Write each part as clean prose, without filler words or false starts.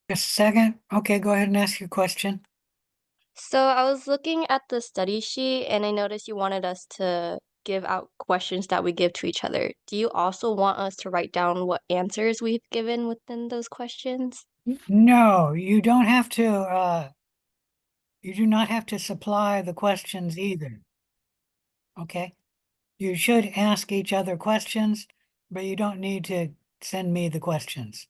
Just a second. Okay, go ahead and ask your question. So I was looking at the study sheet and I noticed you wanted us to give out questions that we give to each other. Do you also want us to write down what answers we've given within those questions? No, you don't have to, you do not have to supply the questions either. Okay? You should ask each other questions, but you don't need to send me the questions.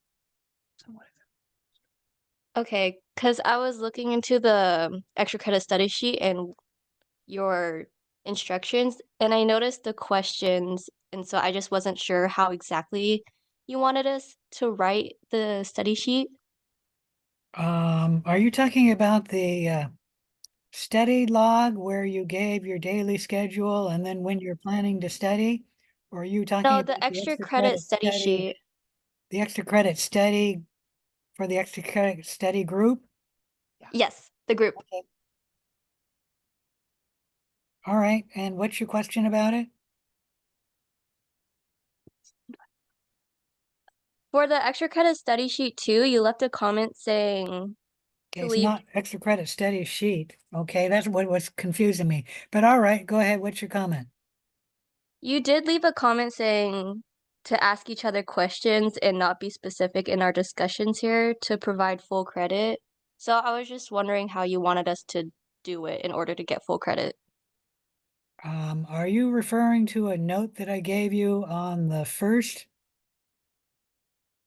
Okay, because I was looking into the extra credit study sheet and your instructions, and I noticed the questions, and so I just wasn't sure how exactly you wanted us to write the study sheet. Are you talking about the study log where you gave your daily schedule and then when you're planning to study? Or are you talking No, about the the extra extra credit credit study study, sheet. the extra credit study for the extra credit study group? Yes, the group. Okay. All right. And what's your question about it? For the extra credit study sheet too, you left a comment saying Okay, to it's leave. not extra credit study sheet. Okay, that's what was confusing me. But all right, go ahead. What's your comment? You did leave a comment saying to ask each other questions and not be specific in our discussions here to provide full credit. So I was just wondering how you wanted us to do it in order to get full credit. Are you referring to a note that I gave you on the first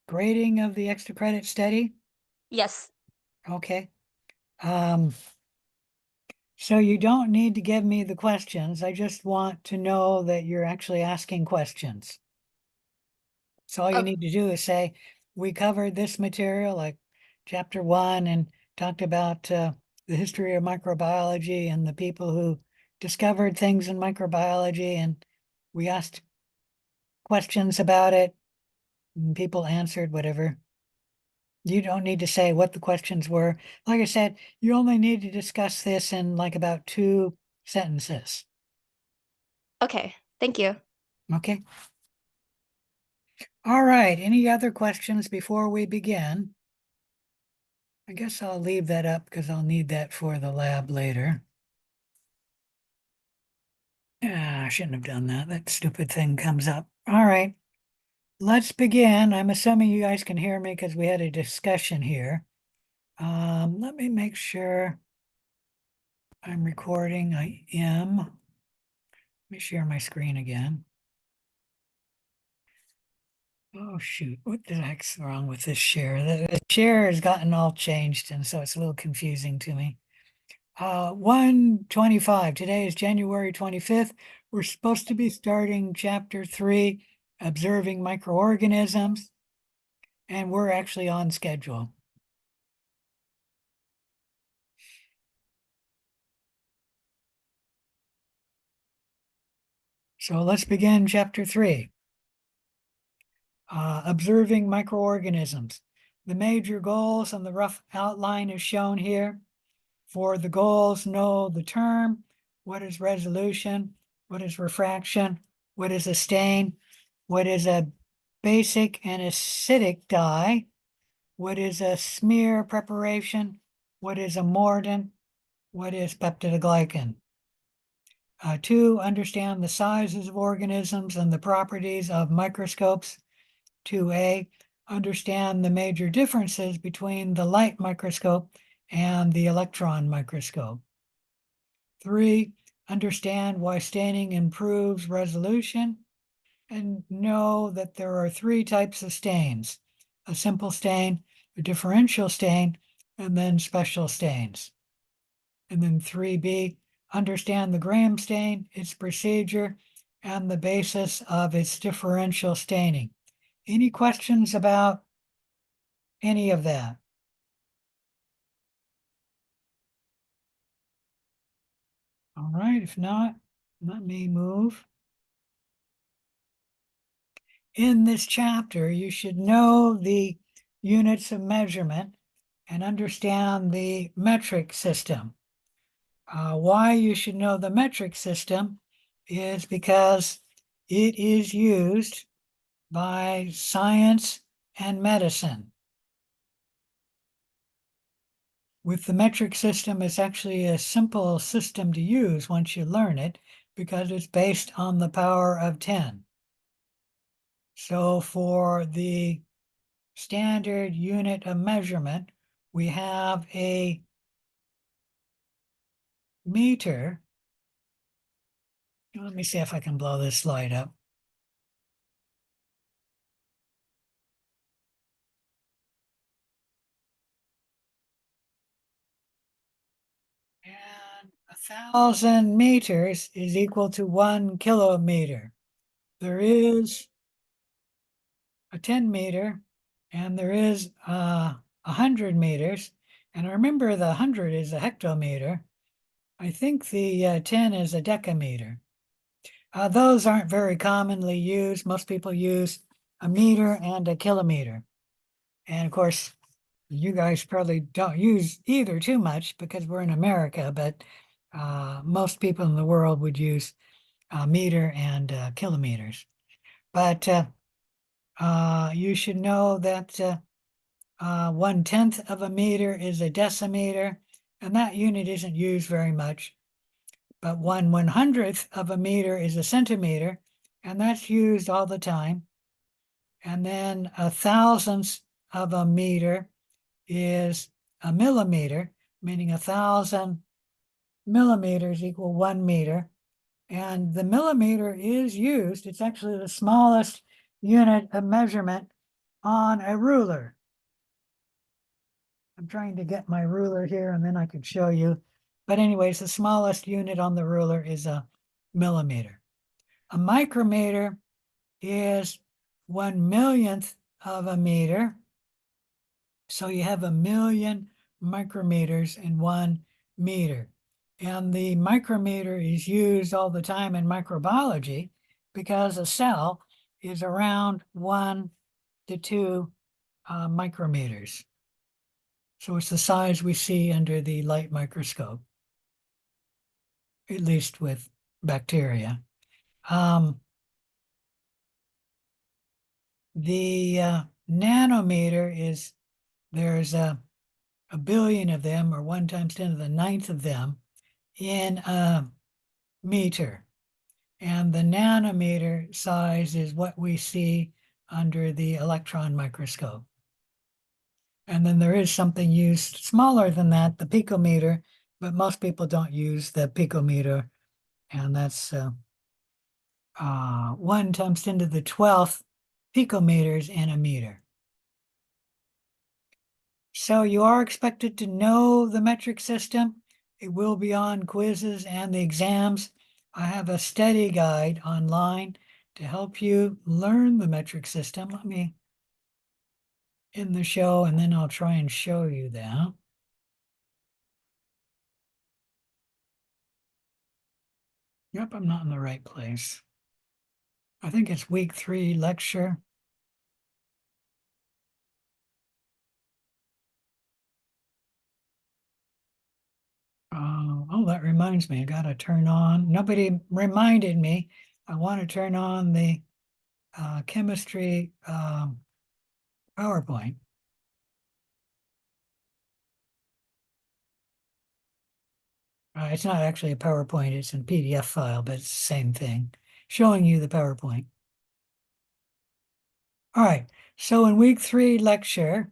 grading of the extra credit study? Yes. Okay. Um, so you don't need to give me the questions. I just want to know that you're actually asking questions. So all you Oh, need to do is say, we covered this material, like chapter 1, and talked about the history of microbiology and the people who discovered things in microbiology. And we asked questions about it, and people answered whatever. You don't need to say what the questions were. Like I said, you only need to discuss this in like about 2 sentences. okay. Thank you. Okay. All right. Any other questions before we begin? I guess I'll leave that up because I'll need that for the lab later. Ah, I shouldn't have done that. That stupid thing comes up. All right, let's begin. I'm assuming you guys can hear me because we had a discussion here. Let me make sure I'm recording. I am. Let me share my screen again. Oh shoot, what the heck's wrong with this share? The share has gotten all changed and so it's a little confusing to me. 125. Today is January 25th. We're supposed to be starting chapter 3, observing microorganisms, and we're actually on schedule. So let's begin chapter 3, observing microorganisms. The major goals and the rough outline is shown here. For the goals, know the term, what is resolution, what is refraction, what is a stain, what is a basic and acidic dye, what is a smear preparation, what is a mordant, what is peptidoglycan. 2, understand the sizes of organisms and the properties of microscopes. 2A, understand the major differences between the light microscope and the electron microscope. 3, understand why staining improves resolution, and know that there are 3 types of stains: a simple stain, a differential stain, and then special stains. And then 3B, understand the Graham stain, its procedure, and the basis of its differential staining. Any questions about any of that? All right, if not, let me move. In this chapter, you should know the units of measurement and understand the metric system. Why you should know the metric system is because it is used by science and medicine. With the metric system, it's actually a simple system to use once you learn it because it's based on the power of 10. So for the standard unit of measurement, we have a meter. Let me see if I can blow this slide up. And 1,000 meters is equal to 1 kilometer. There is a 10 meter and there is 100 meters. And remember the 100 is a hectometer. I think the 10 is a decameter. Those aren't very commonly used. Most people use a meter and a kilometer. And of course, you guys probably don't use either too much because we're in America, but most people in the world would use meter and kilometers. But you should know that 1/10 of a meter is a decimeter, and that unit isn't used very much. But 1/100th of a meter is a centimeter, and that's used all the time. And then 1,000th of a meter is a millimeter, meaning 1,000 millimeters equal 1 meter. And the millimeter is used, it's actually the smallest unit of measurement on a ruler. I'm trying to get my ruler here and then I could show you. But anyways, the smallest unit on the ruler is a millimeter. A micrometer is 1/1,000,000th of a meter. So you have 1,000,000 micrometers in 1 meter. And the micrometer is used all the time in microbiology because a cell is around 1 to 2 micrometers. So it's the size we see under the light microscope, at least with bacteria. The nanometer is, there's a billion of them, or 1 times 10 to the 9th of them in a meter. And the nanometer size is what we see under the electron microscope. And then there is something used smaller than that, the picometer, but most people don't use the picometer. And that's 1 times 10 to the 12th picometers in a meter. So you are expected to know the metric system. It will be on quizzes and the exams. I have a study guide online to help you learn the metric system. Let me end the show and then I'll try and show you that. Yep, I'm not in the right place. I think it's week 3 lecture. Oh, that reminds me, I gotta turn on, nobody reminded me. I want to turn on the chemistry PowerPoint. It's not actually a PowerPoint, it's a PDF file, but it's the same thing, showing you the PowerPoint. All right, so in week 3 lecture,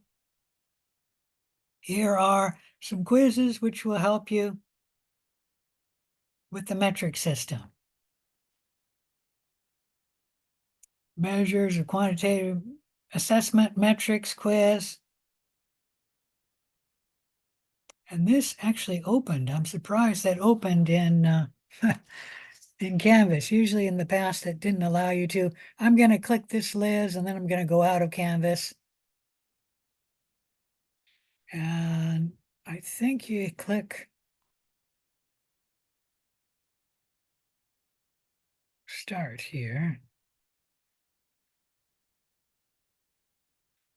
here are some quizzes which will help you with the metric system. Measures of quantitative assessment metrics quiz. And this actually opened. I'm surprised that opened in in Canvas. Usually in the past it didn't allow you to. I'm going to click this, Liz, and then I'm going to go out of Canvas. And I think you click start here.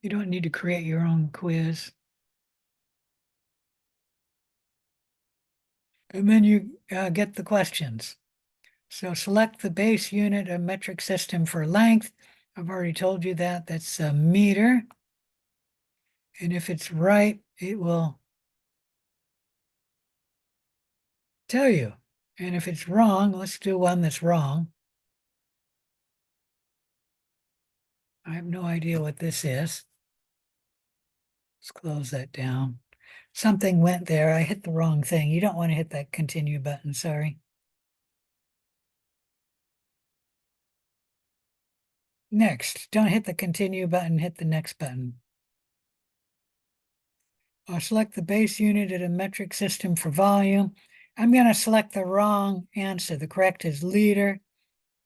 You don't need to create your own quiz. And then you get the questions. So select the base unit of metric system for length. I've already told you that. That's a meter. And if it's right, it will tell you. And if it's wrong, let's do one that's wrong. I have no idea what this is. Let's close that down. Something went there. I hit the wrong thing. You don't want to hit that continue button, sorry. Next, don't hit the continue button, hit the next button. I'll select the base unit of a metric system for volume. I'm going to select the wrong answer. The correct is liter.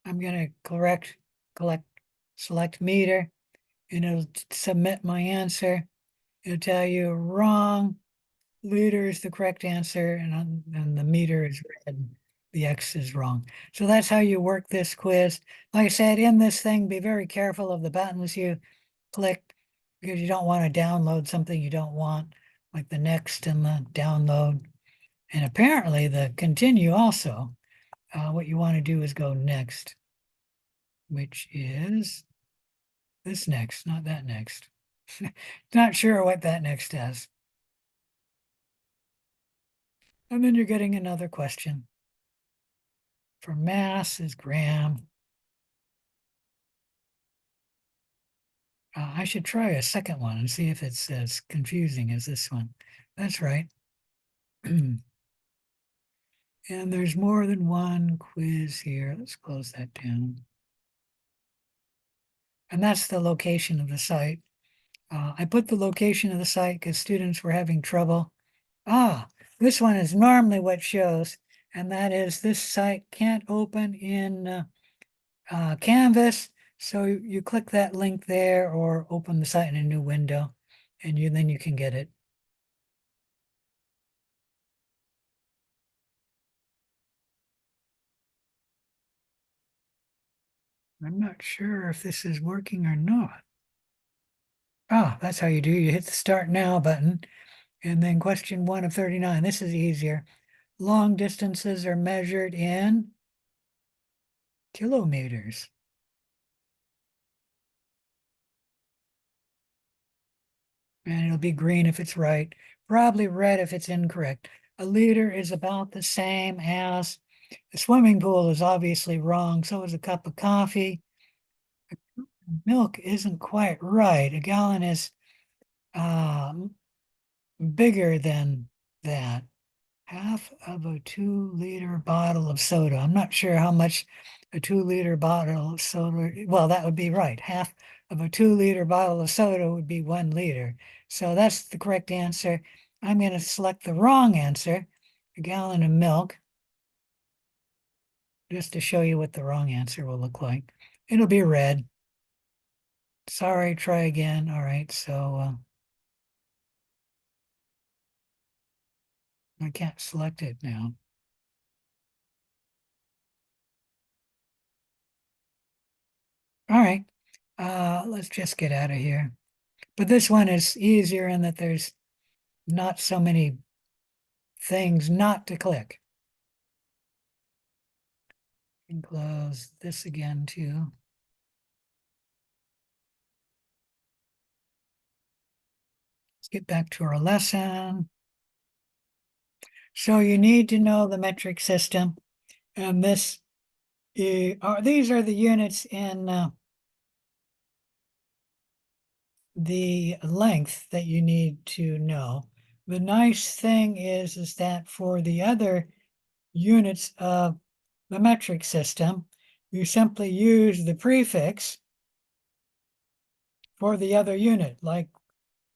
I'm going to select meter, and it'll submit my answer. It'll tell you wrong. Liter is the correct answer, and the meter is red. The X is wrong. So that's how you work this quiz. Like I said, in this thing, be very careful of the buttons you click because you don't want to download something you don't want, like the next and the download. And apparently the continue also. What you want to do is go next, which is this next, not that next. Not sure what that next does. And then you're getting another question. For mass is gram. I should try a second one and see if it's as confusing as this one. That's right. And there's more than one quiz here. Let's close that down. And that's the location of the site. I put the location of the site because students were having trouble. This one is normally what shows, and that is this site can't open in Canvas. So you click that link there or open the site in a new window, and then you can get it. I'm not sure if this is working or not. That's how you do. You hit the Start Now button, and then question 1 of 39. This is easier. Long distances are measured in kilometers. And it'll be green if it's right, probably red if it's incorrect. A liter is about the same as a swimming pool is obviously wrong. So is a cup of coffee. Milk isn't quite right. A gallon is bigger than that. Half of a 2-liter bottle of soda. I'm not sure how much a 2-liter bottle of soda, well, that would be right. Half of a 2-liter bottle of soda would be 1 liter. So that's the correct answer. I'm going to select the wrong answer, a gallon of milk, just to show you what the wrong answer will look like. It'll be red. Sorry, try again. All right, so I can't select it now. All right, let's just get out of here. But this one is easier in that there's not so many things not to click. And close this again too. Let's get back to our lesson. So you need to know the metric system, and these are the units in the length that you need to know. The nice thing is that for the other units of the metric system, you simply use the prefix for the other unit, like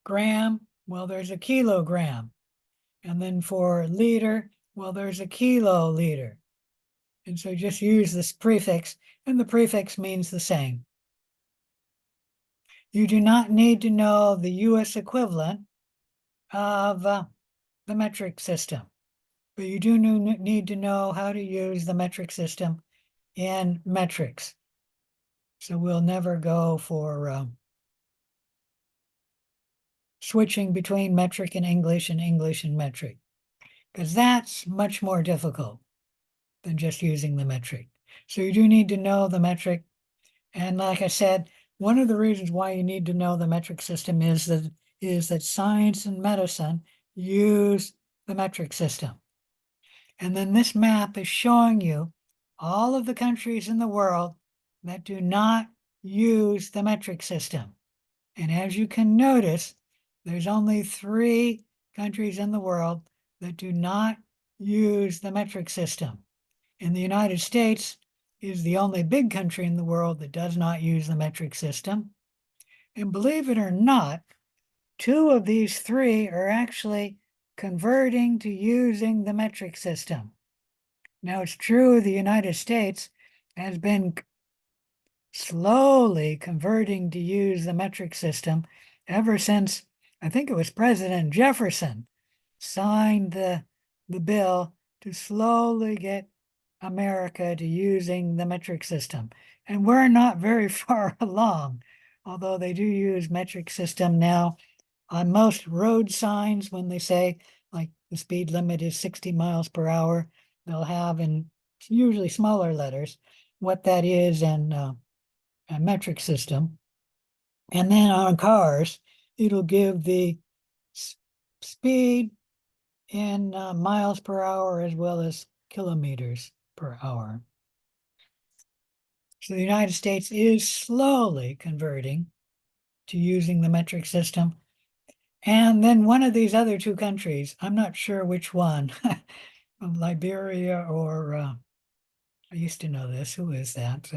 gram, well, there's a kilogram. And then for liter, well, there's a kiloliter. And so just use this prefix, and the prefix means the same. You do not need to know the US equivalent of the metric system, but you do need to know how to use the metric system in metrics. So we'll never go for switching between metric and English and metric, because that's much more difficult than just using the metric. So you do need to know the metric. And like I said, one of the reasons why you need to know the metric system is that science and medicine use the metric system. And then this map is showing you all of the countries in the world that do not use the metric system. And as you can notice, there's only 3 countries in the world that do not use the metric system. And the United States is the only big country in the world that does not use the metric system. And believe it or not, 2 of these 3 are actually converting to using the metric system. Now, it's true the United States has been slowly converting to use the metric system ever since, I think it was President Jefferson signed the bill to slowly get America to using the metric system. And we're not very far along, although they do use metric system now on most road signs. When they say like the speed limit is 60 miles per hour, they'll have in usually smaller letters what that is and a metric system. And then on cars, it'll give the speed in miles per hour as well as kilometers per hour. So the United States is slowly converting to using the metric system. And then one of these other 2 countries, I'm not sure which one, Liberia or I used to know this. Who is that?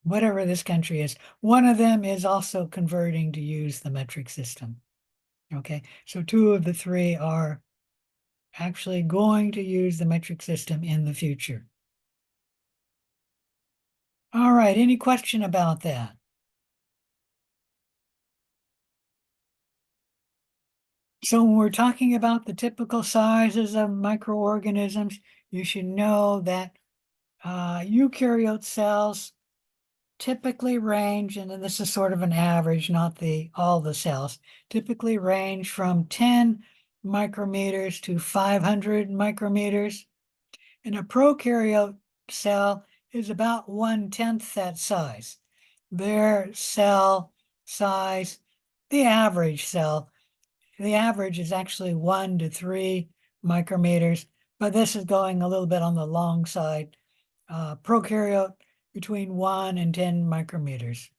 Whatever this country is, one of them is also converting to use the metric system. Okay, so 2 of the 3 are actually going to use the metric system in the future. All right, any question about that? So when we're talking about the typical sizes of microorganisms, you should know that eukaryote cells typically range, and then this is sort of an average, not all the cells, typically range from 10 micrometers to 500 micrometers. And a prokaryote cell is about 1/10 that size. Their cell size, the average is actually 1 to 3 micrometers, but this is going a little bit on the long side. Prokaryote between 1 and 10 micrometers.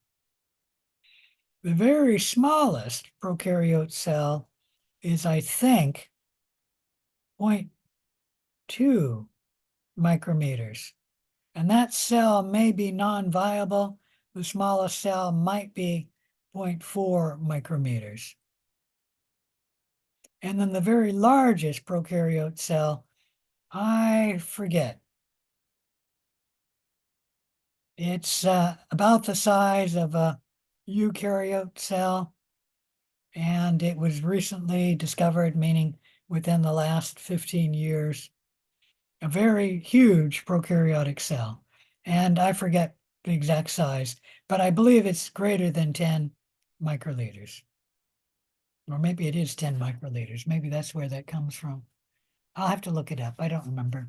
The very smallest prokaryote cell is, I think, 0.2 micrometers. And that cell may be non-viable. The smallest cell might be 0.4 micrometers. And then the very largest prokaryote cell, I forget. It's about the size of a eukaryote cell, and it was recently discovered, meaning within the last 15 years, a very huge prokaryotic cell. And I forget the exact size, but I believe it's greater than 10 microliters. Or maybe it is 10 microliters. Maybe that's where that comes from. I'll have to look it up. I don't remember.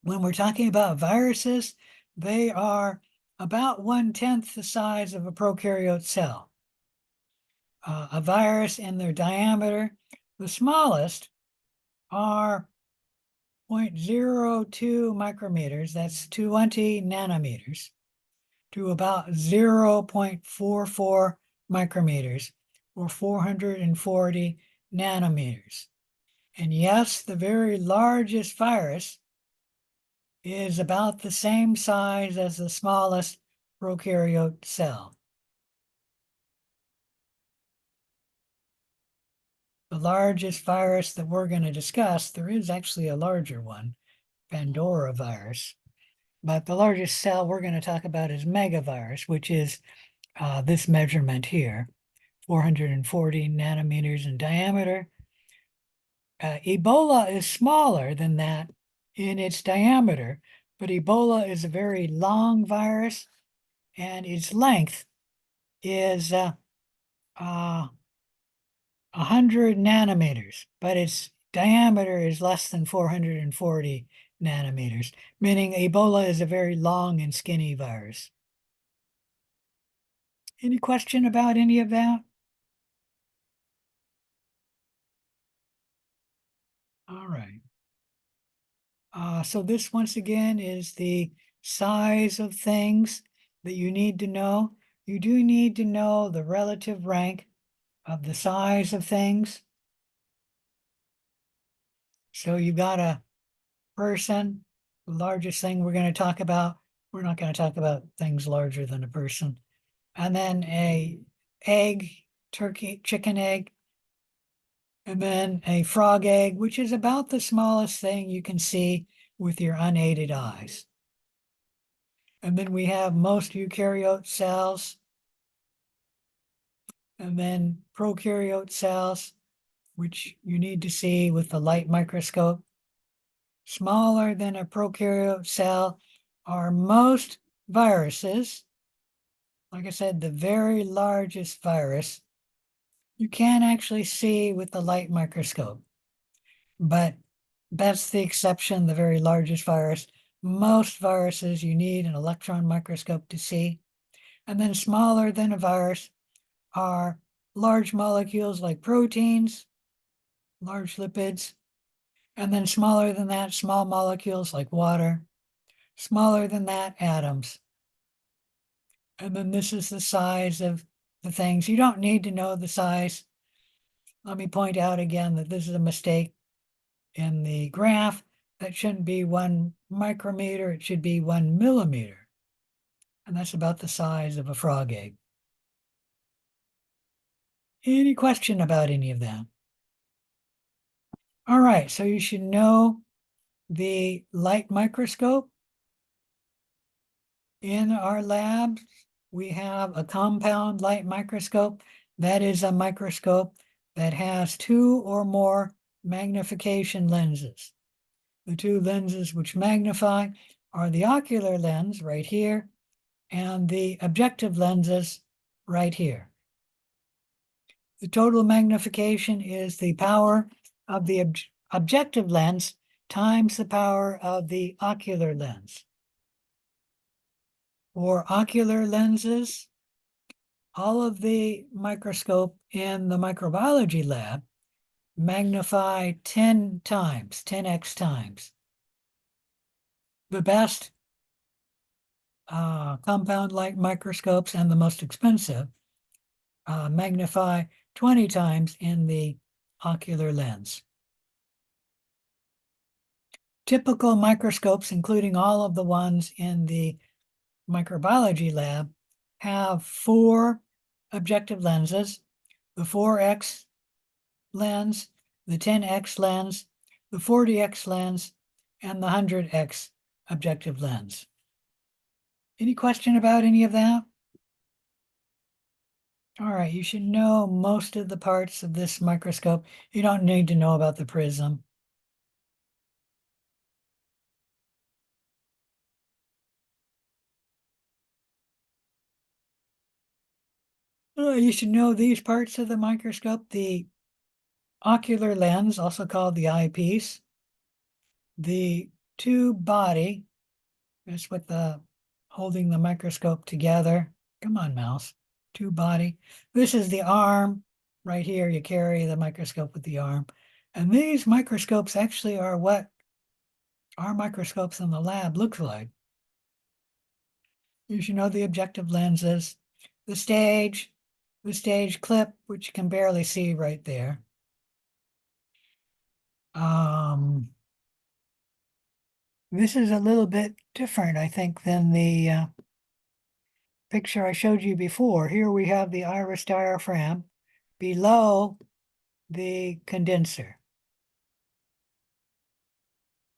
When we're talking about viruses, they are about 1/10 the size of a prokaryote cell. A virus in their diameter, the smallest are 0.02 micrometers, that's 20 nanometers, to about 0.44 micrometers, or 440 nanometers. And yes, the very largest virus is about the same size as the smallest prokaryote cell. The largest virus that we're going to discuss, there is actually a larger one, Pandora virus. But the largest cell we're going to talk about is megavirus, which is this measurement here, 440 nanometers in diameter. Ebola is smaller than that in its diameter, but Ebola is a very long virus, and its length is 100 nanometers, but its diameter is less than 440 nanometers, meaning Ebola is a very long and skinny virus. Any question about any of that? right. So this once again is the size of things that you need to know. You do need to know the relative rank of the size of things. So you got a person, the largest thing we're going to talk about. We're not going to talk about things larger than a person. And then a egg, turkey, chicken egg, and then a frog egg, which is about the smallest thing you can see with your unaided eyes. And then we have most eukaryote cells, and then prokaryote cells, which you need to see with the light microscope. Smaller than a prokaryote cell are most viruses. Like I said, the very largest virus you can actually see with the light microscope, but that's the exception, the very largest virus. Most viruses you need an electron microscope to see. And then smaller than a virus are large molecules like proteins, large lipids, and then smaller than that, small molecules like water, smaller than that, atoms. And then this is the size of the things. You don't need to know the size. Let me point out again that this is a mistake in the graph. That shouldn't be 1 micrometer, it should be 1 millimeter. And that's about the size of a frog egg. Any question about any of that? All right, so you should know the light microscope. In our labs, we have a compound light microscope. That is a microscope that has 2 or more magnification lenses. The 2 lenses which magnify are the ocular lens right here and the objective lenses right here. The total magnification is the power of the objective lens times the power of the ocular lens. For ocular lenses, all of the microscope in the microbiology lab magnify 10 times, 10x times. The best compound light microscopes and the most expensive magnify 20 times in the ocular lens. Typical microscopes, including all of the ones in the microbiology lab, have 4 objective lenses, the 4x lens, the 10x lens, the 40x lens, and the 100x objective lens. Any question about any of that? All right, you should know most of the parts of this microscope. You don't need to know about the prism. You should know these parts of the microscope, the ocular lens, also called the eyepiece, the tube body, that's what the holding the microscope together. Come on, mouse. Tube body. This is the arm. Right here, you carry the microscope with the arm. And these microscopes actually are what our microscopes in the lab looks like. You should know the objective lenses, the stage clip, which you can barely see right there. This is a little bit different, I think, than the picture I showed you before. Here we have the iris diaphragm below the condenser.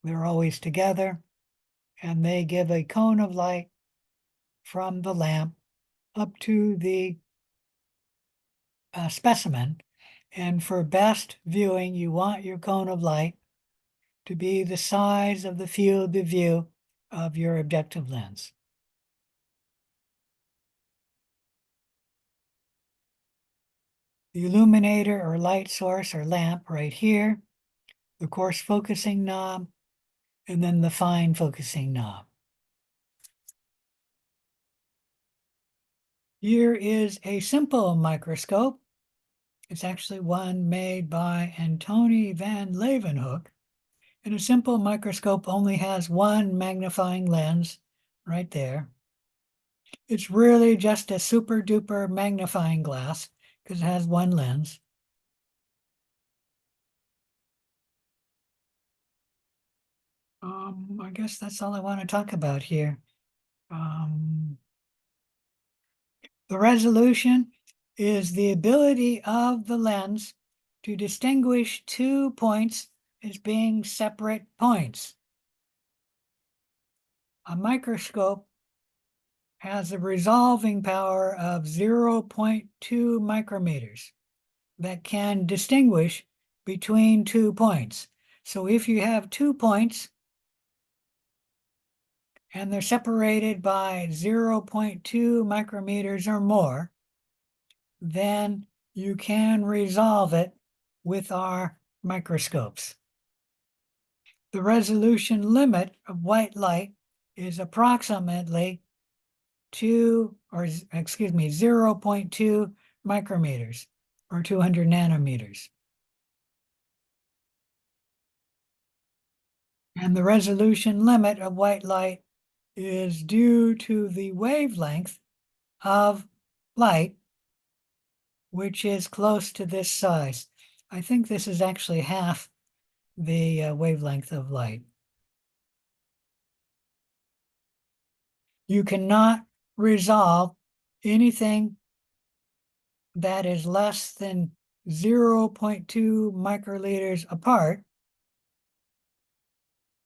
They're always together, and they give a cone of light from the lamp up to the specimen. And for best viewing, you want your cone of light to be the size of the field of view of your objective lens. The illuminator or light source or lamp right here, the coarse focusing knob, and then the fine focusing knob. Here is a simple microscope. It's actually one made by Antony van Leeuwenhoek. And a simple microscope only has one magnifying lens right there. It's really just a super duper magnifying glass because it has one lens. I guess that's all I want to talk about here. The resolution is the ability of the lens to distinguish 2 points as being separate points. A microscope has a resolving power of 0.2 micrometers that can distinguish between 2 points. So if you have 2 points and they're separated by 0.2 micrometers or more, then you can resolve it with our microscopes. The resolution limit of white light is approximately 0.2 micrometers or 200 nanometers. And the resolution limit of white light is due to the wavelength of light, which is close to this size. I think this is actually half the wavelength of light. You cannot resolve anything that is less than 0.2 microliters apart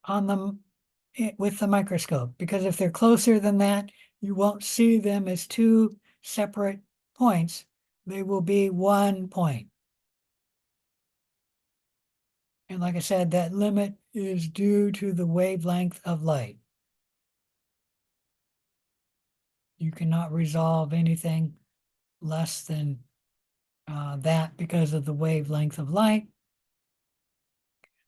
on them with the microscope, because if they're closer than that, you won't see them as 2 separate points. They will be 1 point. And like I said, that limit is due to the wavelength of light. You cannot resolve anything less than that because of the wavelength of light.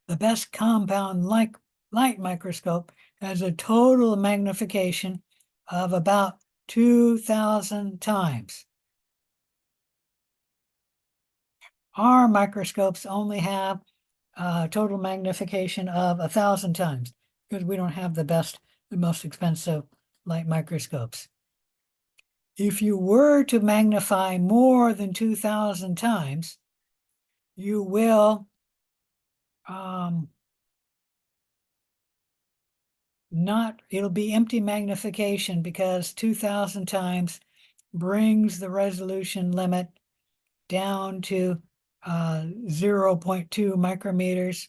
The best compound light microscope has a total magnification of about 2,000 times. Our microscopes only have a total magnification of 1,000 times because we don't have the most expensive light microscopes. If you were to magnify more than 2,000 times, you will it'll be empty magnification because 2,000 times brings the resolution limit down to 0.2 micrometers.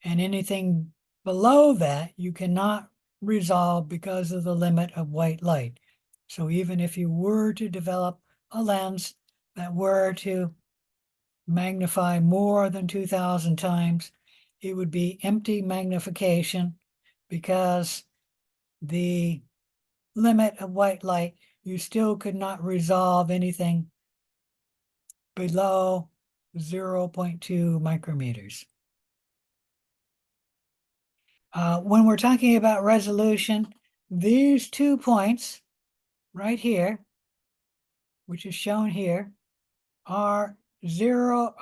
And anything below that you cannot resolve because of the limit of white light. So even if you were to develop a lens that were to magnify more than 2,000 times, it would be empty magnification because the limit of white light, you still could not resolve anything below 0.2 micrometers. When we're talking about resolution, these 2 points right here, which is shown here, are 0.2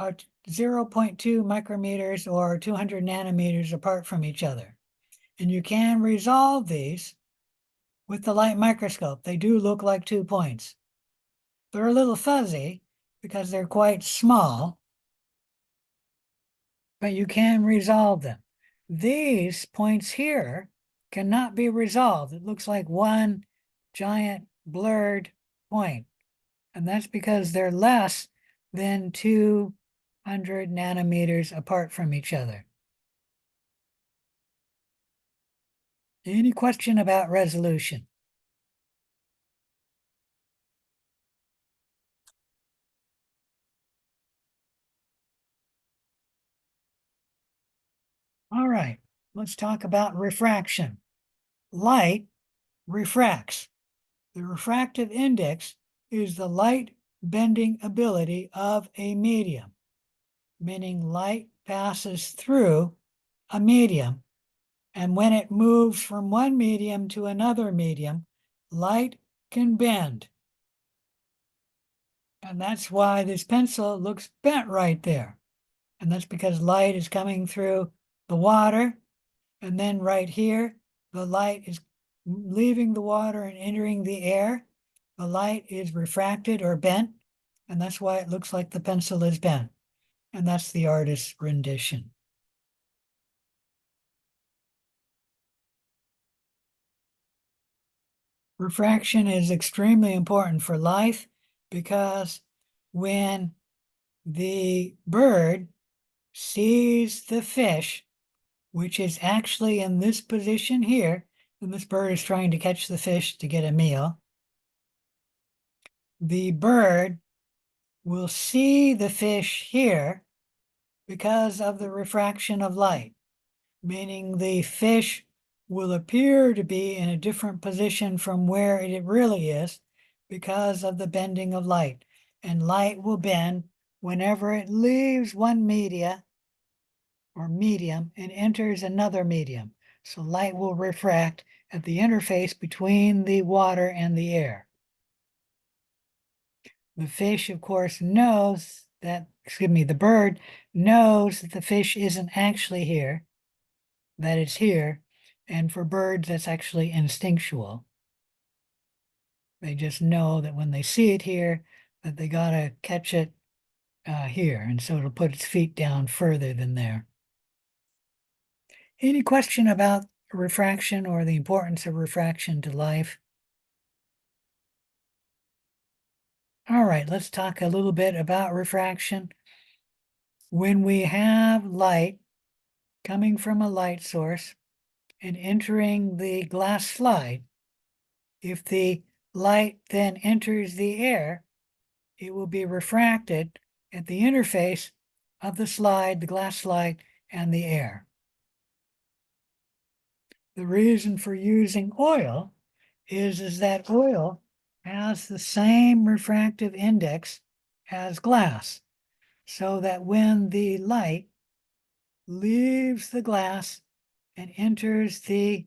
micrometers or 200 nanometers apart from each other. And you can resolve these with the light microscope. They do look like 2 points. They're a little fuzzy because they're quite small, but you can resolve them. These points here cannot be resolved. It looks like one giant blurred point, and that's because they're less than 200 nanometers apart from each other. Any question about resolution? All right, let's talk about refraction. Light refracts. The refractive index is the light bending ability of a medium, meaning light passes through a medium, and when it moves from one medium to another medium, light can bend. And that's why this pencil looks bent right there. And that's because light is coming through the water, and then right here, the light is leaving the water and entering the air. The light is refracted or bent, and that's why it looks like the pencil is bent. And that's the artist's rendition. Refraction is extremely important for life because when the bird sees the fish, which is actually in this position here, and this bird is trying to catch the fish to get a meal, the bird will see the fish here because of the refraction of light, meaning the fish will appear to be in a different position from where it really is because of the bending of light. And light will bend whenever it leaves one media or medium and enters another medium. So light will refract at the interface between the water and the air. The fish, of course, knows that, the bird knows that the fish isn't actually here, that it's here. And for birds, that's actually instinctual. They just know that when they see it here, that they gotta catch it here. And so it'll put its feet down further than there. Any question about refraction or the importance of refraction to life? All right, let's talk a little bit about refraction. When we have light coming from a light source and entering the glass slide, if the light then enters the air, it will be refracted at the interface of the slide, the glass slide, and the air. The reason for using oil is that oil has the same refractive index as glass, so that when the light leaves the glass and enters the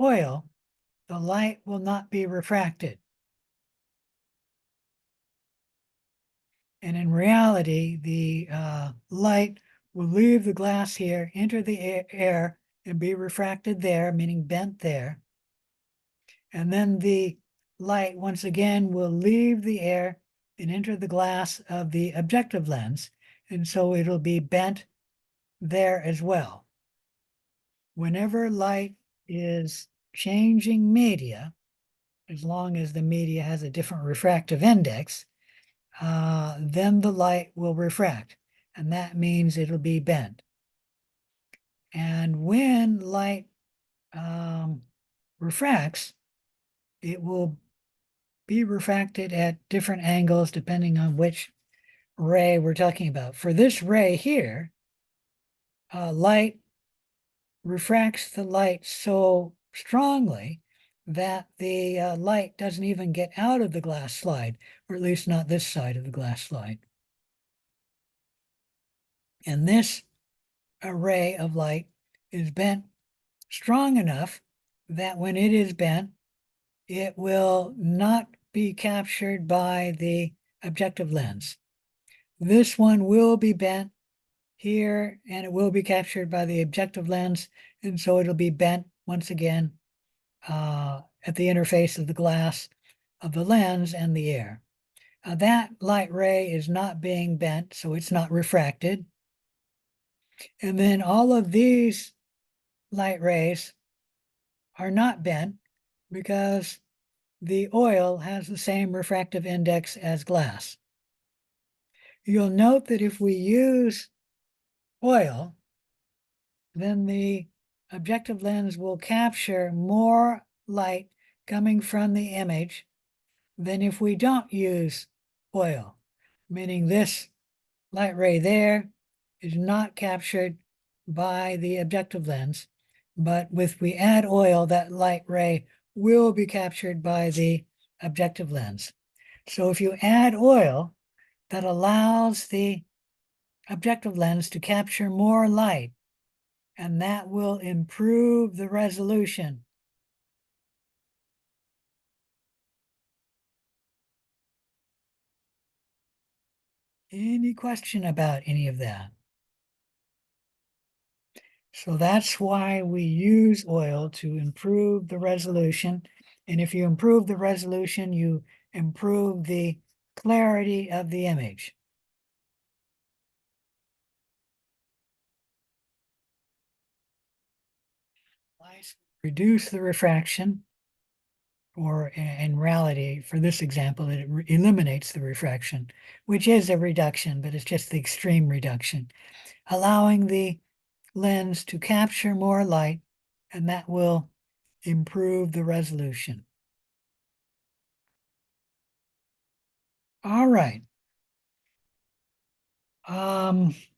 oil, the light will not be refracted. And in reality, the light will leave the glass here, enter the air, and be refracted there, meaning bent there. And then the light once again will leave the air and enter the glass of the objective lens. And so it'll be bent there as well. Whenever light is changing media, as long as the media has a different refractive index, then the light will refract, and that means it'll be bent. And when light refracts, it will be refracted at different angles depending on which ray we're talking about. For this ray here, light refracts the light so strongly that the light doesn't even get out of the glass slide, or at least not this side of the glass slide. And this array of light is bent strong enough that when it is bent, it will not be captured by the objective lens. This one will be bent here, and it will be captured by the objective lens, and so it'll be bent once again at the interface of the glass of the lens and the air. That light ray is not being bent, so it's not refracted. And then all of these light rays are not bent because the oil has the same refractive index as glass. You'll note that if we use oil, then the objective lens will capture more light coming from the image than if we don't use oil, meaning this light ray there is not captured by the objective lens, but if we add oil, that light ray will be captured by the objective lens. So if you add oil, that allows the objective lens to capture more light, and that will improve the resolution. Any question about any of that? So that's why we use oil, to improve the resolution. And if you improve the resolution, you improve the clarity of the image. Lights reduce the refraction, or in reality, for this example, it eliminates the refraction, which is a reduction, but it's just the extreme reduction, allowing the lens to capture more light, and that will improve the resolution. All right.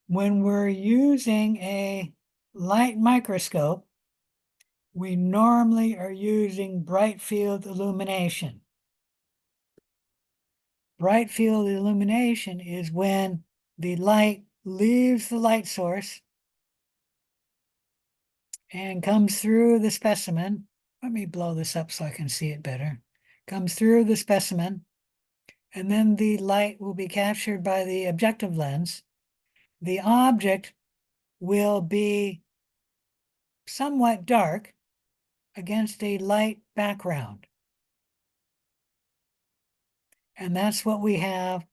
When we're using a light microscope, we normally are using bright field illumination. Bright field illumination is when the light leaves the light source and comes through the specimen. Let me blow this up so I can see it better. Comes through the specimen, and then the light will be captured by the objective lens. The object will be somewhat dark against a light background. And that's what we have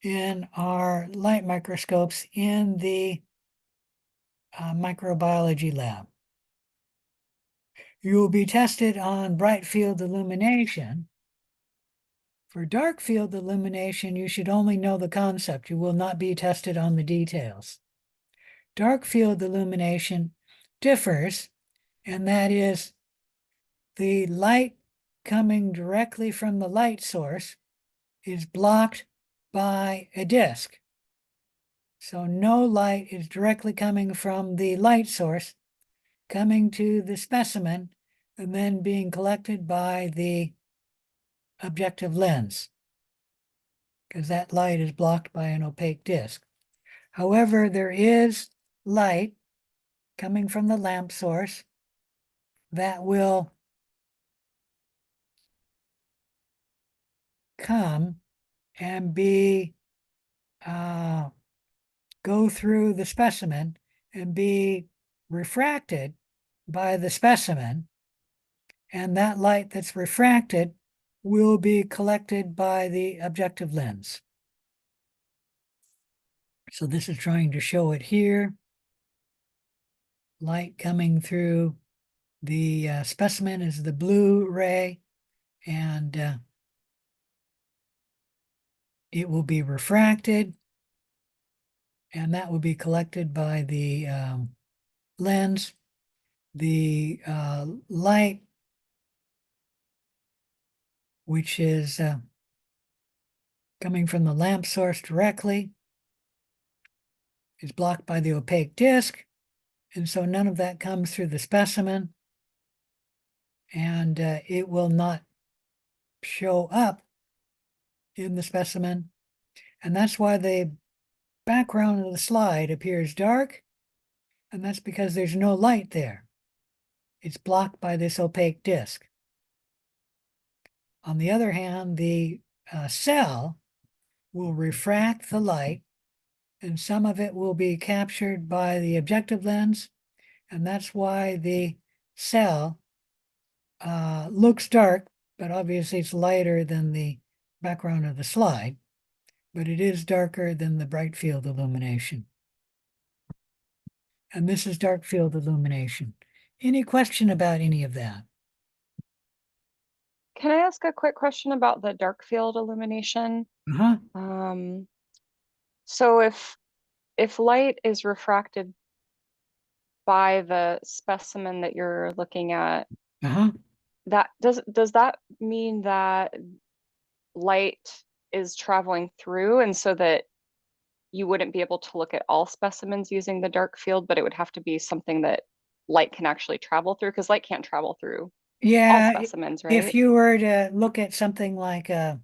in our light microscopes in the microbiology lab. You will be tested on bright field illumination. For dark field illumination, you should only know the concept. You will not be tested on the details. Dark field illumination differs, and that is the light coming directly from the light source is blocked by a disk. So no light is directly coming from the light source, coming to the specimen, and then being collected by the objective lens, because that light is blocked by an opaque disk. However, there is light coming from the lamp source that will come and be go through the specimen and be refracted by the specimen, and that light that's refracted will be collected by the objective lens. So this is trying to show it here. Light coming through the specimen is the blue ray, and it will be refracted, and that will be collected by the lens. The light, which is coming from the lamp source directly, is blocked by the opaque disc, and so none of that comes through the specimen, and it will not show up in the specimen. And that's why the background of the slide appears dark, and that's because there's no light there. It's blocked by this opaque disc. On the other hand, the cell will refract the light, and some of it will be captured by the objective lens, and that's why the cell looks dark, but obviously it's lighter than the background of the slide, but it is darker than the bright field illumination. And this is dark field illumination. Any question about any of that? Can I ask a quick question about the dark field illumination? Uh-huh. So if light is refracted by the specimen that you're looking at, Uh-huh. that does that mean that light is traveling through, and so that you wouldn't be able to look at all specimens using the dark field, but it would have to be something that light can actually travel through, because light can't travel through all Yeah, specimens, if right? you were to look at something like a,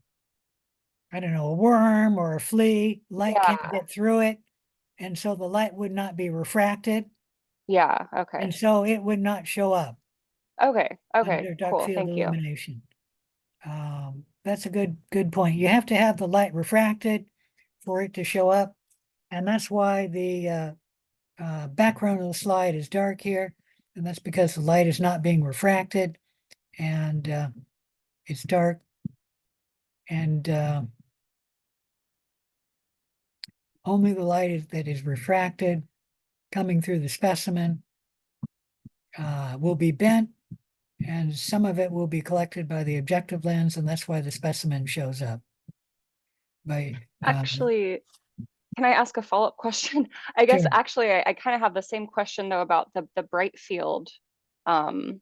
I don't know, a worm or a flea, light can't Yeah. get through it, and so the light would not be refracted, Yeah, okay. and so it would not show up Okay, okay, under dark cool. field Thank you. illumination. That's a good point. You have to have the light refracted for it to show up, and that's why the background of the slide is dark here, and that's because the light is not being refracted, and it's dark. And only the light that is refracted coming through the specimen will be bent, and some of it will be collected by the objective lens, and that's why the specimen shows up. Actually, can I ask a follow-up question? I guess Sure. actually I kind of have the same question though about the bright field um,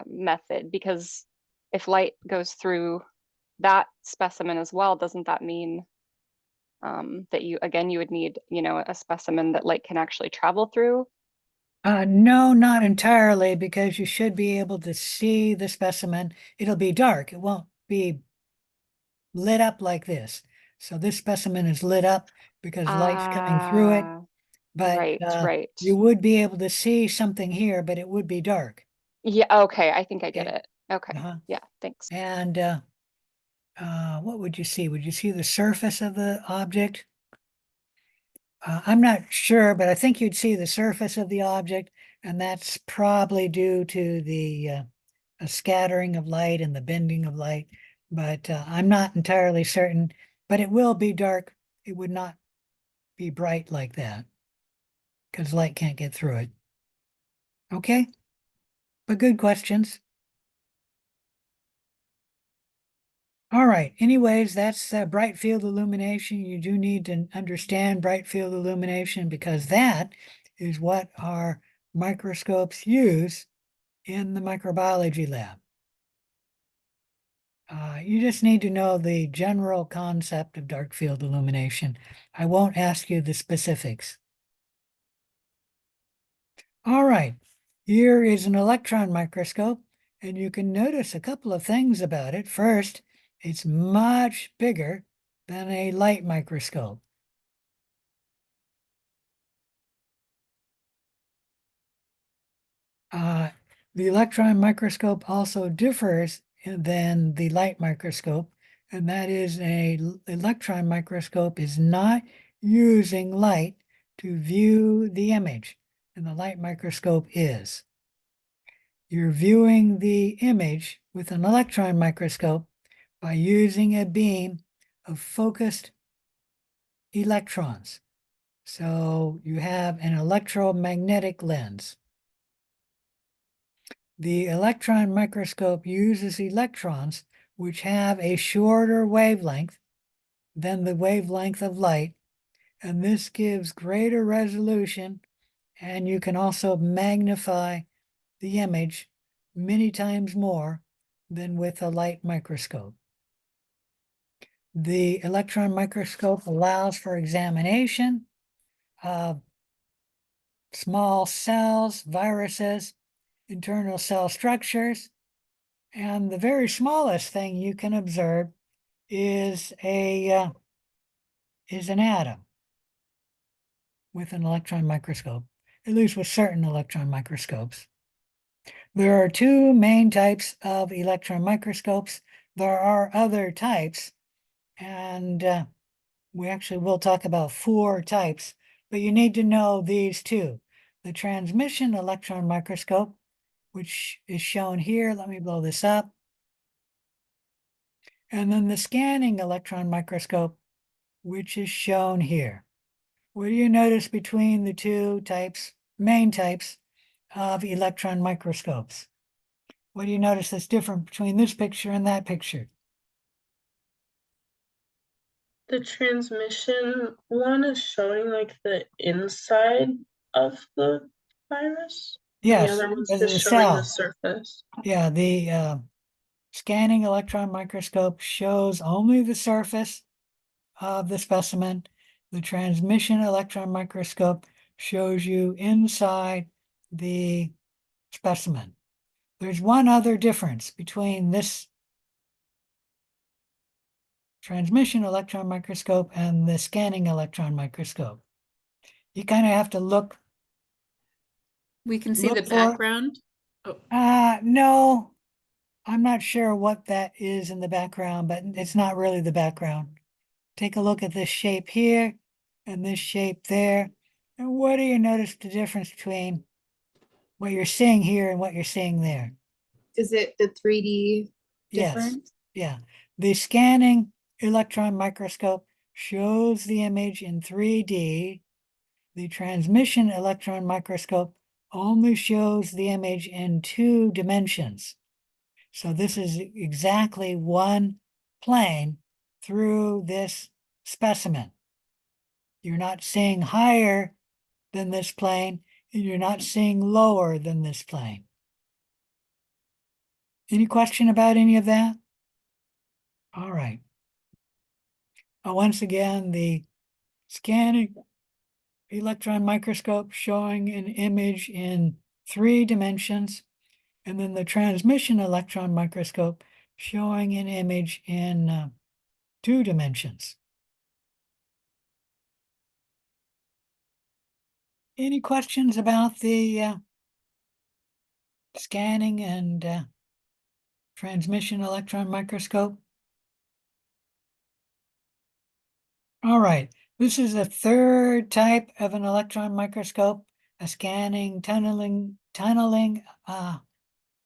method, because if light goes through that specimen as well, doesn't that mean that you would need, a specimen that light can actually travel through? No, not entirely, because you should be able to see the specimen. It'll be dark. It won't be lit up like this. So this specimen is lit up because light's coming through it, Ah, but right. you would be able to see something here, but it would be dark. Yeah, okay, I think I get Okay. it. Okay, Uh-huh. yeah, thanks. And what would you see? Would you see the surface of the object? I'm not sure, but I think you'd see the surface of the object, and that's probably due to the scattering of light and the bending of light, but I'm not entirely certain, but it will be dark. It would not be bright like that because light can't get through it. Okay, but good questions. All right, anyways, that's bright field illumination. You do need to understand bright field illumination because that is what our microscopes use in the microbiology lab. You just need to know the general concept of dark field illumination. I won't ask you the specifics. All right, here is an electron microscope, and you can notice a couple of things about it. First, it's much bigger than a light microscope. The electron microscope also differs than the light microscope, and that is electron microscope is not using light to view the image, and the light microscope is. You're viewing the image with an electron microscope by using a beam of focused electrons. So you have an electromagnetic lens. The electron microscope uses electrons which have a shorter wavelength than the wavelength of light, and this gives greater resolution, and you can also magnify the image many times more than with a light microscope. The electron microscope allows for examination of small cells, viruses, internal cell structures, and the very smallest thing you can observe is an atom with an electron microscope, at least with certain electron microscopes. There are two main types of electron microscopes. There are other types, and we actually will talk about 4 types, but you need to know these two. The transmission electron microscope, which is shown here. Let me blow this up. And then the scanning electron microscope, which is shown here. What do you notice between the two types, main types of electron microscopes? What do you notice that's different between this picture and that picture? The transmission one is showing like the inside of the virus. And the Yes, other one's the just showing the cell. surface. Yeah, the scanning electron microscope shows only the surface of the specimen. The transmission electron microscope shows you inside the specimen. There's one other difference between this transmission electron microscope and the scanning electron microscope. You kind of have to look. We can see the Look for- background. Oh, No, I'm not sure what that is in the background, but it's not really the background. Take a look at this shape here and this shape there. And what do you notice the difference between what you're seeing here and what you're seeing there? Is it the 3D Yes, difference? yeah. The scanning electron microscope shows the image in 3D. The transmission electron microscope only shows the image in 2 dimensions. So this is exactly one plane through this specimen. You're not seeing higher than this plane, and you're not seeing lower than this plane. Any question about any of that? All right. Once again, the scanning electron microscope showing an image in 3 dimensions, and then the transmission electron microscope showing an image in 2 dimensions. Any questions about the scanning and transmission electron microscope? All right, this is a third type of an electron microscope, a scanning tunneling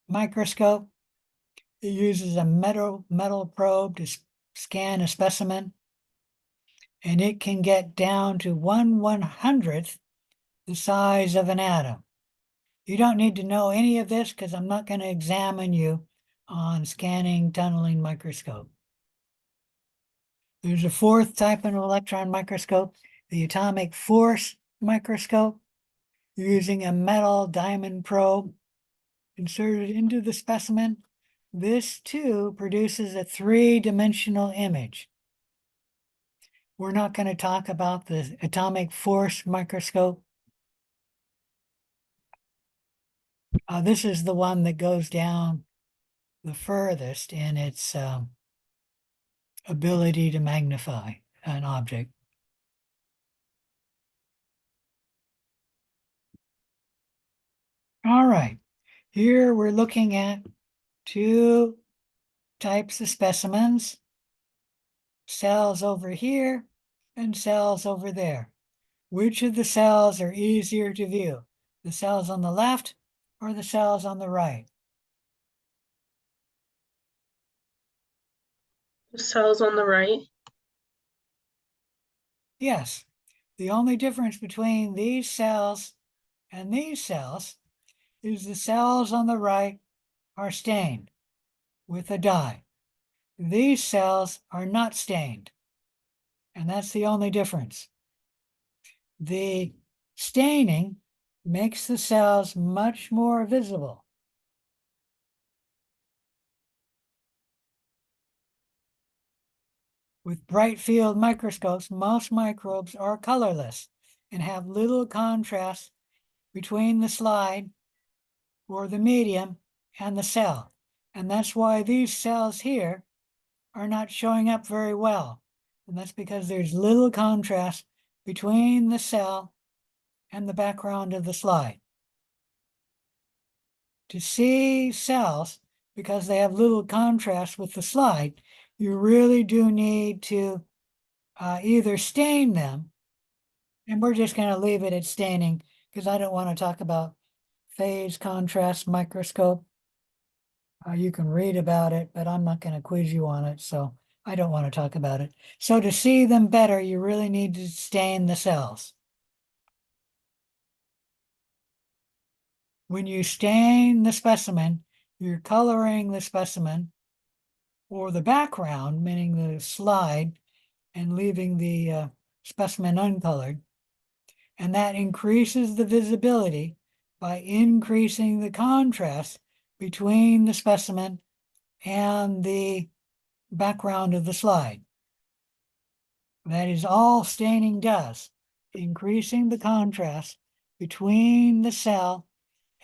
microscope. It uses a metal probe to scan a specimen, and it can get down to 1/100th the size of an atom. You don't need to know any of this because I'm not going to examine you on scanning tunneling microscope. There's a fourth type of electron microscope, the atomic force microscope, using a metal diamond probe inserted into the specimen. This too produces a 3-dimensional image. We're not going to talk about the atomic force microscope. This is the one that goes down the furthest in its ability to magnify an object. All right, here we're looking at 2 types of specimens, cells over here and cells over there. Which of the cells are easier to view? The cells on the left or the cells on the right? The cells on the right. Yes. The only difference between these cells and these cells is the cells on the right are stained with a dye. These cells are not stained, and that's the only difference. The staining makes the cells much more visible. With bright field microscopes, most microbes are colorless and have little contrast between the slide or the medium and the cell. And that's why these cells here are not showing up very well. And that's because there's little contrast between the cell and the background of the slide. To see cells, because they have little contrast with the slide, you really do need to either stain them, and we're just going to leave it at staining because I don't want to talk about phase contrast microscope. You can read about it, but I'm not going to quiz you on it, so I don't want to talk about it. So to see them better, you really need to stain the cells. When you stain the specimen, you're coloring the specimen or the background, meaning the slide, and leaving the specimen uncolored. And that increases the visibility by increasing the contrast between the specimen and the background of the slide. That is all staining does, increasing the contrast between the cell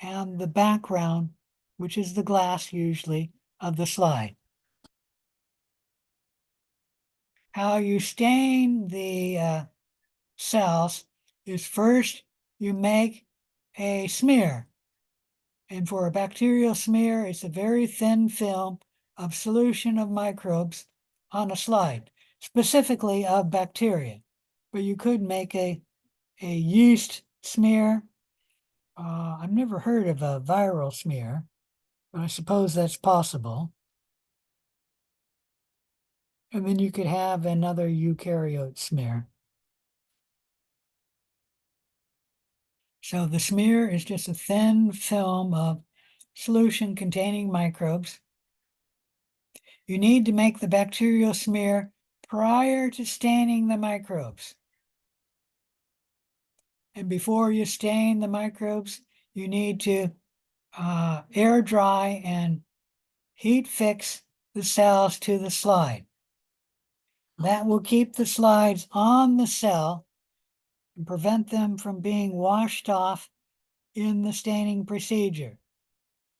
and the background, which is the glass usually, of the slide. How you stain the cells is first you make a smear. And for a bacterial smear, it's a very thin film of solution of microbes on a slide, specifically of bacteria. But you could make a a yeast smear. I've never heard of a viral smear, but I suppose that's possible. And then you could have another eukaryote smear. So the smear is just a thin film of solution containing microbes. You need to make the bacterial smear prior to staining the microbes. And before you stain the microbes, you need to air dry and heat fix the cells to the slide. That will keep the slides on the cell and prevent them from being washed off in the staining procedure.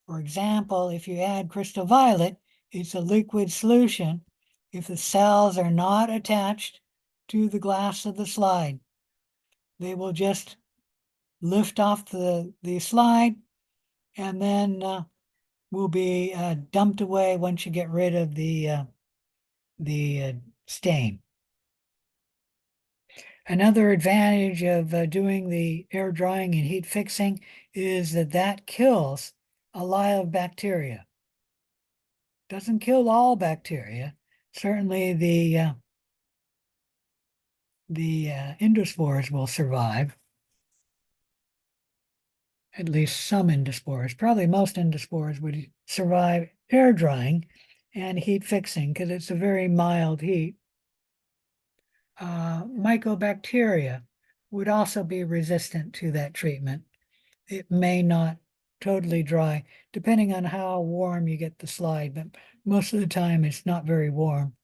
For example, if you add crystal violet, it's a liquid solution. If the cells are not attached to the glass of the slide, they will just lift off the slide and then will be dumped away once you get rid of the stain. Another advantage of doing the air drying and heat fixing is that kills a lot of bacteria. Doesn't kill all bacteria. Certainly the endospores will survive. At least some endospores. Probably most endospores would survive air drying and heat fixing because it's a very mild heat. Mycobacteria would also be resistant to that treatment. It may not totally dry, depending on how warm you get the slide, but most of the time it's not very warm.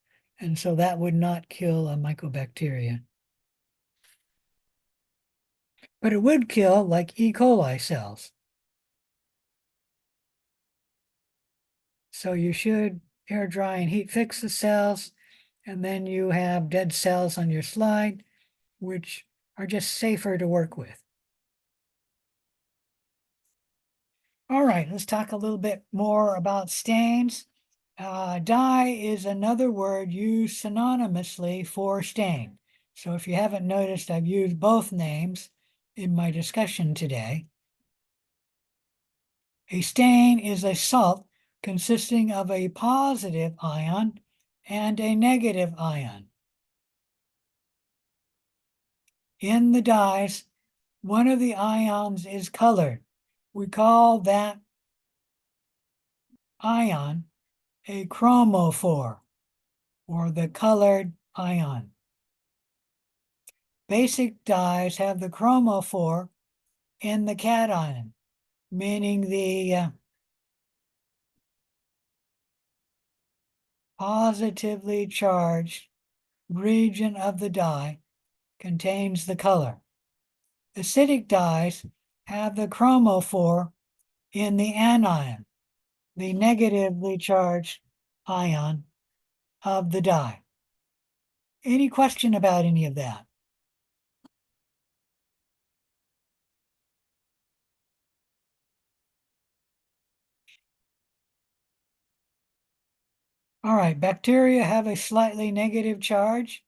And so that would not kill a mycobacteria. But it would kill like E. coli cells. So you should air dry and heat fix the cells, and then you have dead cells on your slide, which are just safer to work with. All right, let's talk a little bit more about stains. Dye is another word used synonymously for stain. So if you haven't noticed, I've used both names in my discussion today. A stain is a salt consisting of a positive ion and a negative ion. In the dyes, one of the ions is colored. We call that ion a chromophore, or the colored ion. Basic dyes have the chromophore in the cation, meaning the positively charged region of the dye contains the color. Acidic dyes have the chromophore in the anion, the negatively charged ion of the dye. Any question about any of that? All right, bacteria have a slightly negative charge.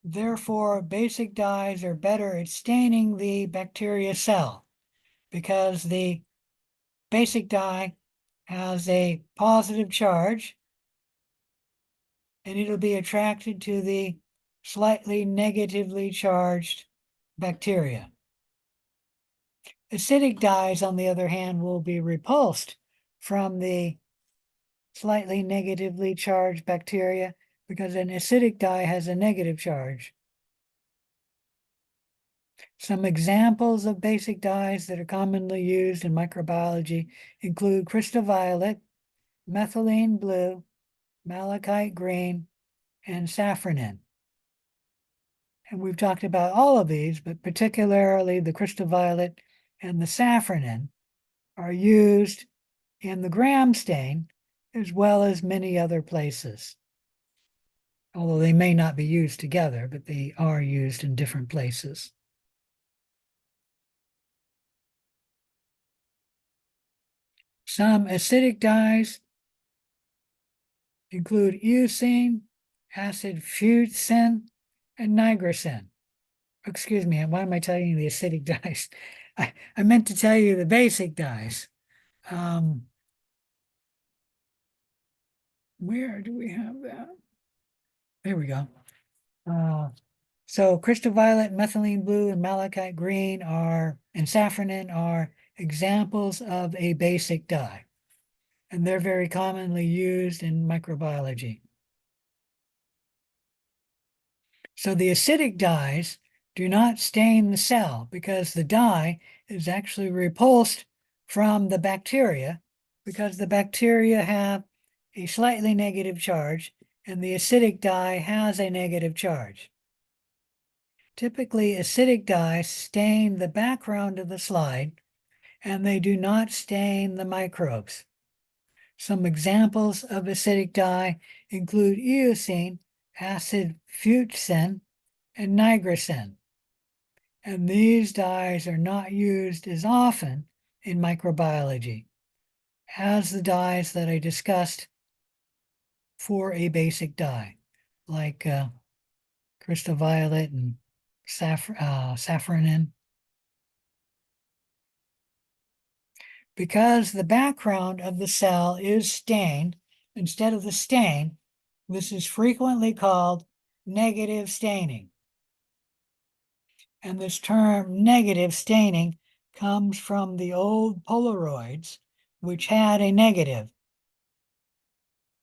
Therefore, basic dyes are better at staining the bacteria cell because the basic dye has a positive charge and it'll be attracted to the slightly negatively charged bacteria. Acidic dyes, on the other hand, will be repulsed from the slightly negatively charged bacteria because an acidic dye has a negative charge. Some examples of basic dyes that are commonly used in microbiology include crystal violet, methylene blue, malachite green, and safranin. And we've talked about all of these, but particularly the crystal violet and the safranin are used in the gram stain as well as many other places. Although they may not be used together, but they are used in different places. Some acidic dyes include eosine, acid fuchsin, and nigrosin. excuse me, why am I telling you the acidic dyes? I meant to tell you the basic dyes. Where do we have that? There we go. So crystal violet, methylene blue, and malachite green and safranin are examples of a basic dye. And they're very commonly used in microbiology. So the acidic dyes do not stain the cell because the dye is actually repulsed from the bacteria because the bacteria have a slightly negative charge and the acidic dye has a negative charge. Typically, acidic dyes stain the background of the slide and they do not stain the microbes. Some examples of acidic dye include eosine, acid fuchsin, and nigrosin. And these dyes are not used as often in microbiology as the dyes that I discussed for a basic dye, like crystal violet and safranin. Because the background of the cell is stained, instead of the stain, this is frequently called negative staining. And this term negative staining comes from the old Polaroids, which had a negative.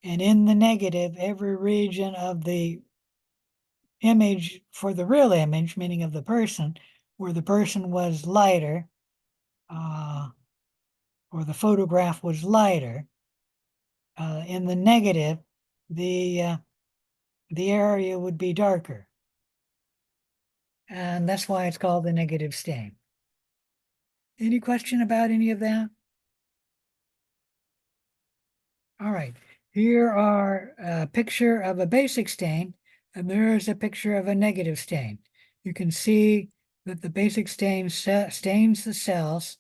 And in the negative, every region of the image for the real image, meaning of the person, where the person was lighter, or the photograph was lighter, in the negative, the area would be darker. And that's why it's called the negative stain. Any question about any of that? All right, here are a picture of a basic stain, and there's a picture of a negative stain. You can see that the basic stain stains the cells,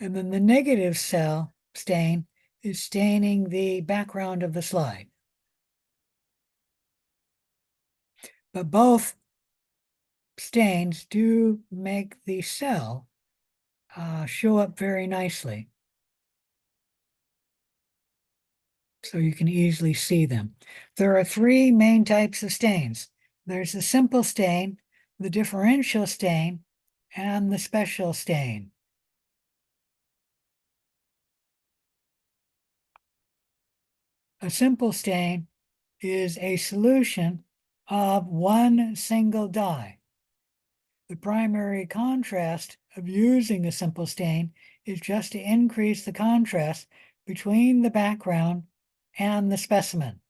and then the negative cell stain is staining the background of the slide. But both stains do make the cell show up very nicely. So you can easily see them. There are three main types of stains. There's the simple stain, the differential stain, and the special stain. A simple stain is a solution of one single dye. The primary contrast of using a simple stain is just to increase the contrast between the background and the specimen.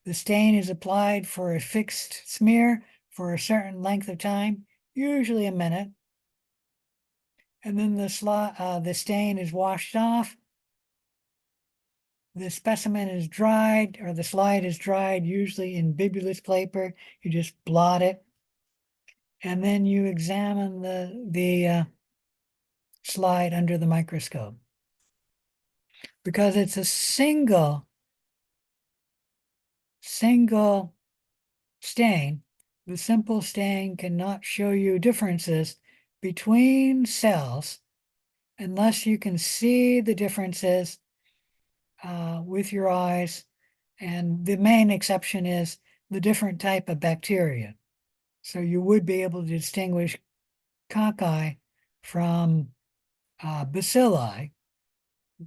The stain is applied for a fixed smear for a certain length of time, usually a minute. And then the stain is washed off. The specimen is dried, or the slide is dried, usually in bibulous paper. You just blot it. And then you examine the slide under the microscope. Because it's a single stain, the simple stain cannot show you differences between cells unless you can see the differences with your eyes. And the main exception is the different type of bacteria. So you would be able to distinguish cocci from bacilli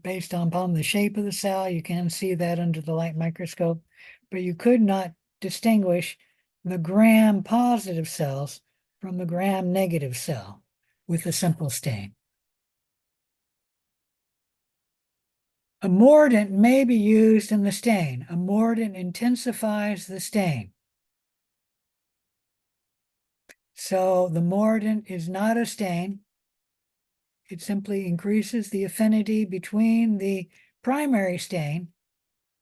based upon the shape of the cell. You can see that under the light microscope, but you could not distinguish the gram-positive cells from the gram-negative cell with a simple stain. A mordant may be used in the stain. A mordant intensifies the stain. So the mordant is not a stain. It simply increases the affinity between the primary stain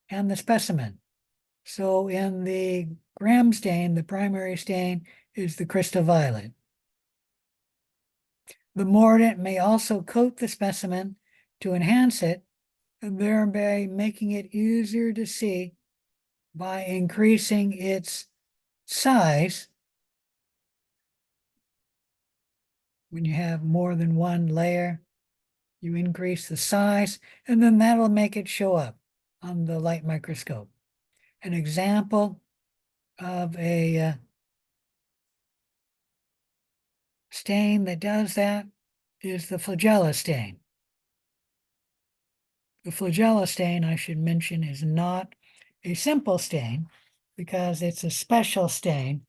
and the specimen. So in the gram stain, the primary stain is the crystal violet. The mordant may also coat the specimen to enhance it, and thereby making it easier to see by increasing its size when you have more than one layer. You increase the size, and then that'll make it show up on the light microscope. An example of a stain that does that is the flagella stain. The flagella stain, I should mention, is not a simple stain because it's a special stain.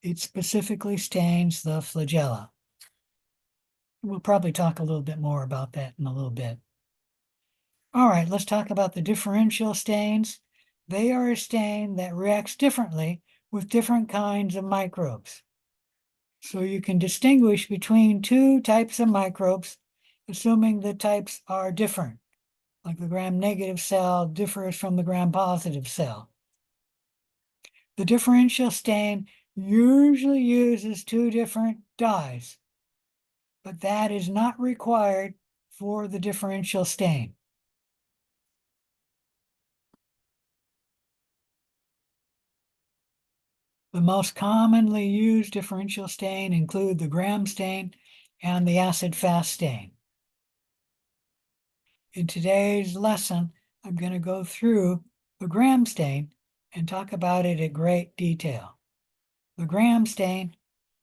It specifically stains the flagella. We'll probably talk a little bit more about that in a little bit. All right, let's talk about the differential stains. They are a stain that reacts differently with different kinds of microbes. So you can distinguish between two types of microbes, assuming the types are different, like the gram-negative cell differs from the gram-positive cell. The differential stain usually uses two different dyes, but that is not required for the differential stain. The most commonly used differential stain include the gram stain and the acid-fast stain. In today's lesson, I'm going to go through the gram stain and talk about it in great detail. The gram stain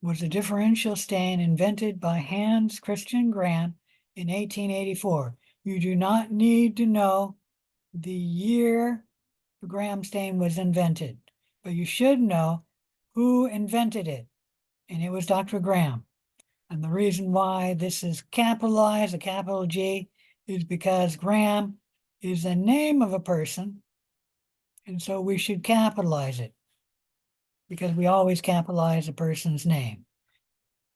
was a differential stain invented by Hans Christian Gram in 1884. You do not need to know the year the gram stain was invented, but you should know who invented it, and it was Dr. Gram. And the reason why this is capitalized, a capital G, is because Gram is the name of a person, and so we should capitalize it because we always capitalize a person's name,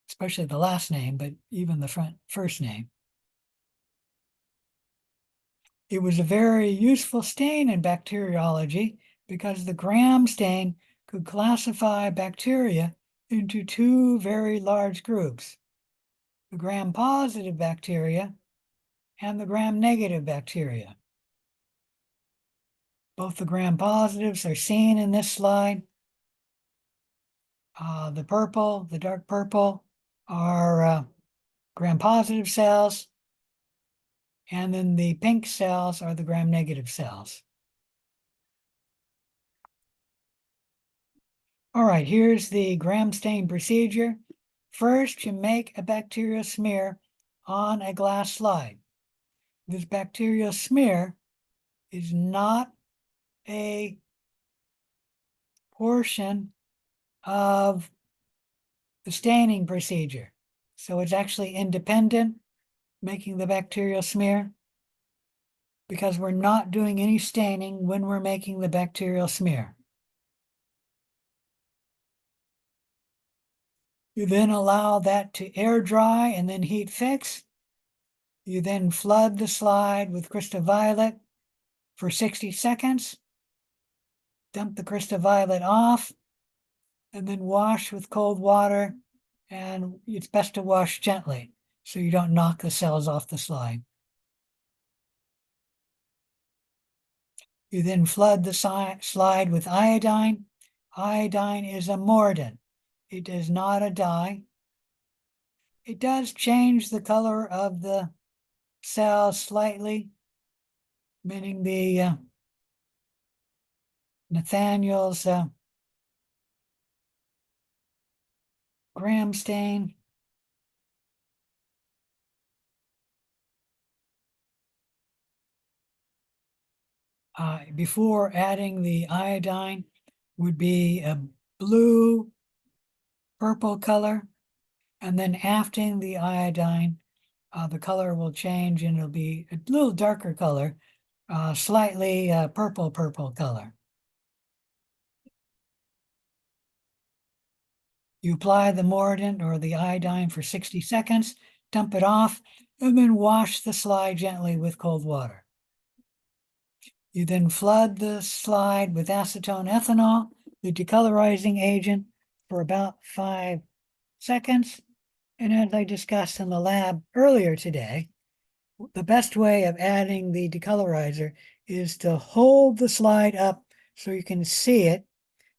especially the last name, but even the first name. It was a very useful stain in bacteriology because the Gram stain could classify bacteria into two very large groups, the gram-positive bacteria and the gram-negative bacteria. Both the gram-positives are seen in this slide. The purple, the dark purple, are gram-positive cells, and then the pink cells are the gram-negative cells. All right, here's the gram stain procedure. First, you make a bacterial smear on a glass slide. This bacterial smear is not a portion of the staining procedure. So it's actually independent, making the bacterial smear, because we're not doing any staining when we're making the bacterial smear. You then allow that to air dry and then heat fix. You then flood the slide with crystal violet for 60 seconds. Dump the crystal violet off and then wash with cold water. And it's best to wash gently so you don't knock the cells off the slide. You then flood the slide with iodine. Iodine is a mordant. It is not a dye. It does change the color of the cells slightly, meaning the Nathaniel's gram stain before adding the iodine would be a blue purple color, and then after the iodine the color will change and it'll be a little darker color, slightly purple color. You apply the mordant or the iodine for 60 seconds, dump it off, and then wash the slide gently with cold water. You then flood the slide with acetone ethanol, the decolorizing agent, for about 5 seconds. And as I discussed in the lab earlier today, the best way of adding the decolorizer is to hold the slide up so you can see it,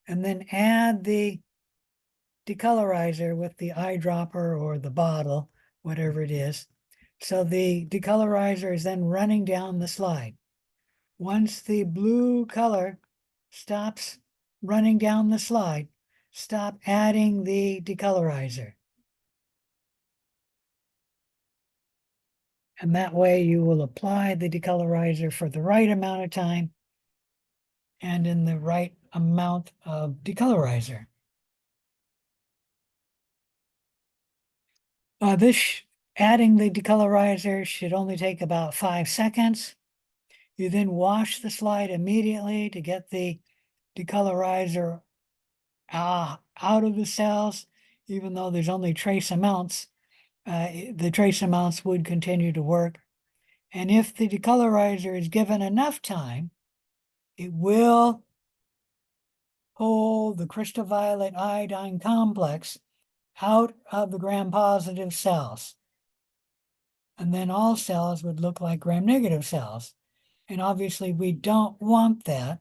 and then add the decolorizer with the eyedropper or the bottle, whatever it is. So the decolorizer is then running down the slide. Once the blue color stops running down the slide, stop adding the decolorizer. And that way you will apply the decolorizer for the right amount of time and in the right amount of decolorizer. Adding the decolorizer should only take about 5 seconds. You then wash the slide immediately to get the decolorizer out of the cells, even though there's only trace amounts. The trace amounts would continue to work. And if the decolorizer is given enough time, it will pull the crystal violet iodine complex out of the gram-positive cells. And then all cells would look like gram-negative cells. And obviously we don't want that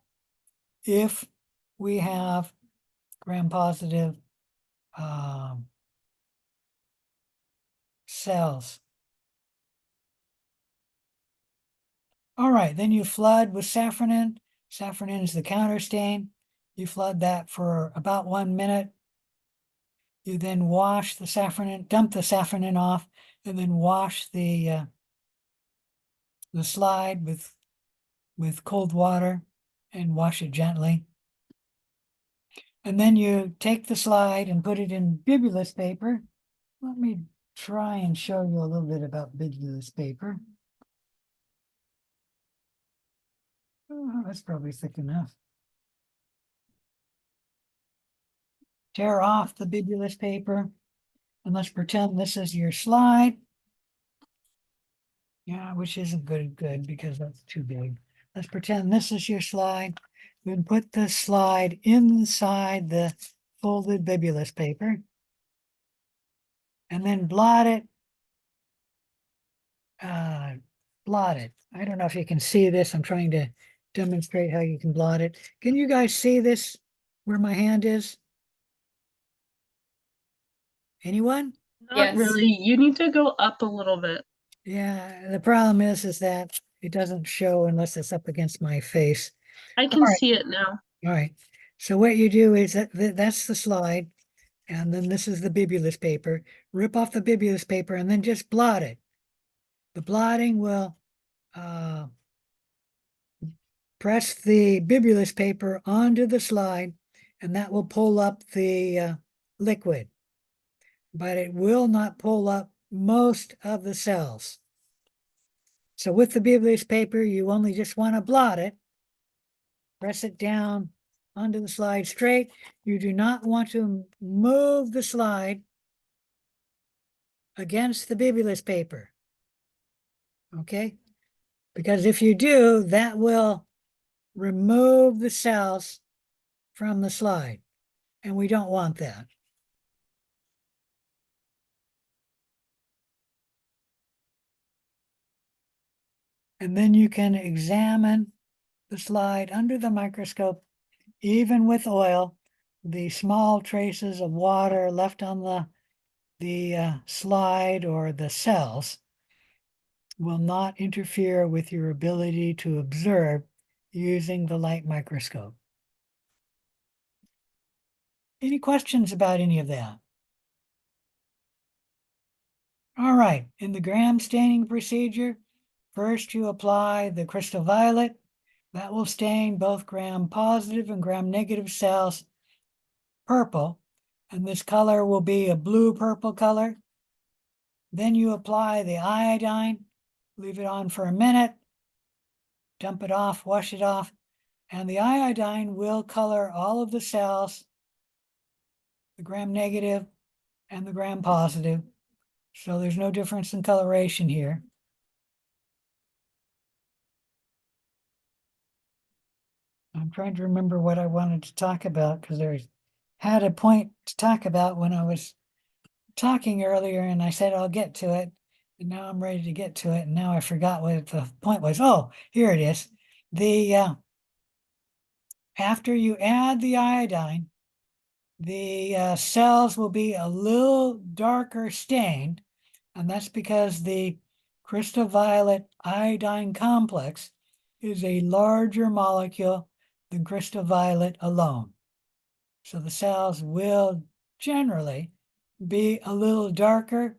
if we have gram-positive cells. All right, then you flood with safranin. Safranin is the counter stain. You flood that for about 1 minute. You then wash the safranin, dump the safranin off, and then wash the slide with cold water and wash it gently. And then you take the slide and put it in bibulous paper. Let me try and show you a little bit about bibulous paper. Oh, that's probably thick enough. Tear off the bibulous paper, and let's pretend this is your slide. Yeah, which isn't good because that's too big. Let's pretend this is your slide. Then put the slide inside the folded bibulous paper, and then blot it. Blot it. I don't know if you can see this. I'm trying to demonstrate how you can blot it. Can you guys see this where my hand is? Anyone? Not Yes. really. You need to go up a little bit. Yeah, the problem is that it doesn't show unless it's up against my face. I can Alright. see it now. All right. So what you do is that's the slide, and then this is the bibulous paper. Rip off the bibulous paper and then just blot it. The blotting will press the bibulous paper onto the slide, and that will pull up the liquid, but it will not pull up most of the cells. So with the bibulous paper, you only just want to blot it, press it down onto the slide straight. You do not want to move the slide against the bibulous paper, okay? Because if you do, that will remove the cells from the slide, and we don't want that. And then you can examine the slide under the microscope, even with oil. The small traces of water left on the slide or the cells will not interfere with your ability to observe using the light microscope. Any questions about any of that? All right, in the gram staining procedure, first you apply the crystal violet. That will stain both gram-positive and gram-negative cells purple, and this color will be a blue-purple color. Then you apply the iodine, leave it on for a minute, dump it off, wash it off, and the iodine will color all of the cells, the gram-negative and the gram-positive. So there's no difference in coloration here. I'm trying to remember what I wanted to talk about because I had a point to talk about when I was talking earlier, and I said I'll get to it, and now I'm ready to get to it, and now I forgot what the point was. Oh, here it is. The after you add the iodine, the cells will be a little darker stained, and that's because the crystal violet iodine complex is a larger molecule than crystal violet alone. So the cells will generally be a little darker,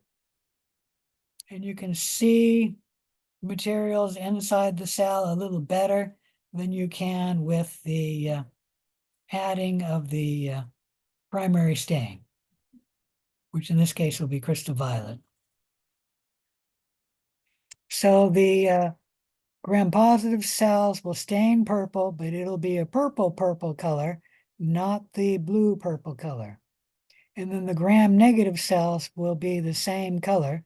and you can see materials inside the cell a little better than you can with the adding of the primary stain, which in this case will be crystal violet. So the gram-positive cells will stain purple, but it'll be a purple color, not the blue purple color. And then the gram-negative cells will be the same color,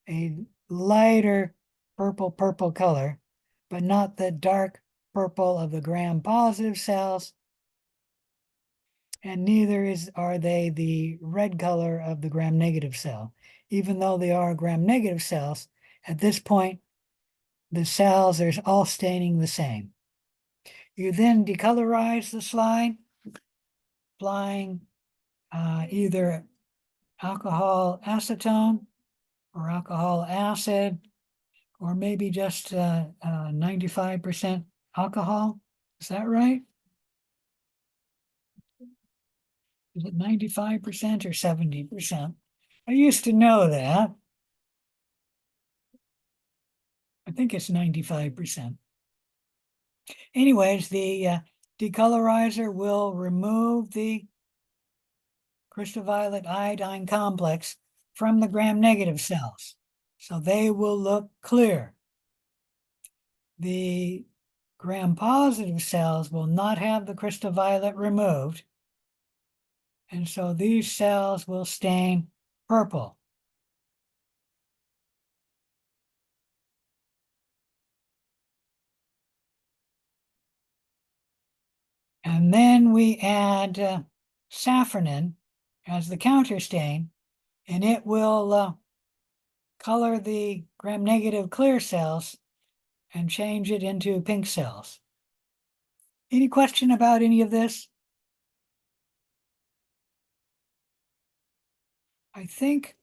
a lighter purple color, but not the dark purple of the gram-positive cells, and neither are they the red color of the gram-negative cell. Even though they are gram-negative cells, at this point, the cells are all staining the same. You then decolorize the slide, applying either alcohol acetone or alcohol acid, or maybe just 95% alcohol. Is that right? Is it 95% or 70%? I used to know that. I think it's 95%. Anyways, the decolorizer will remove the crystal violet iodine complex from the gram-negative cells, so they will look clear. The gram-positive cells will not have the crystal violet removed, and so these cells will stain purple. And then we add safranin as the counter stain, and it will color the gram-negative clear cells and change it into pink cells. Any question about any of this? I think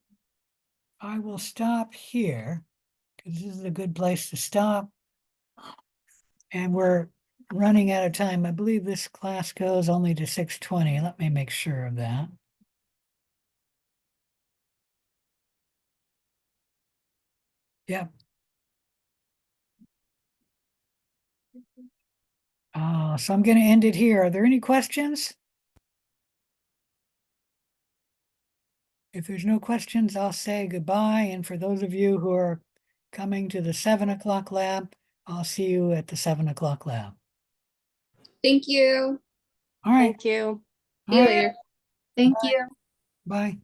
I will stop here because this is a good place to stop. And we're running out of time. I believe this class goes only to 6:20. Let me make sure of that. Yep. So I'm going to end it here. Are there any questions? If there's no questions, I'll say goodbye. And for those of you who are coming to the 7 o'clock lab, I'll see you at the 7 o'clock lab. Thank you. All right. Thank you. See you All right. later. Thank you. Bye.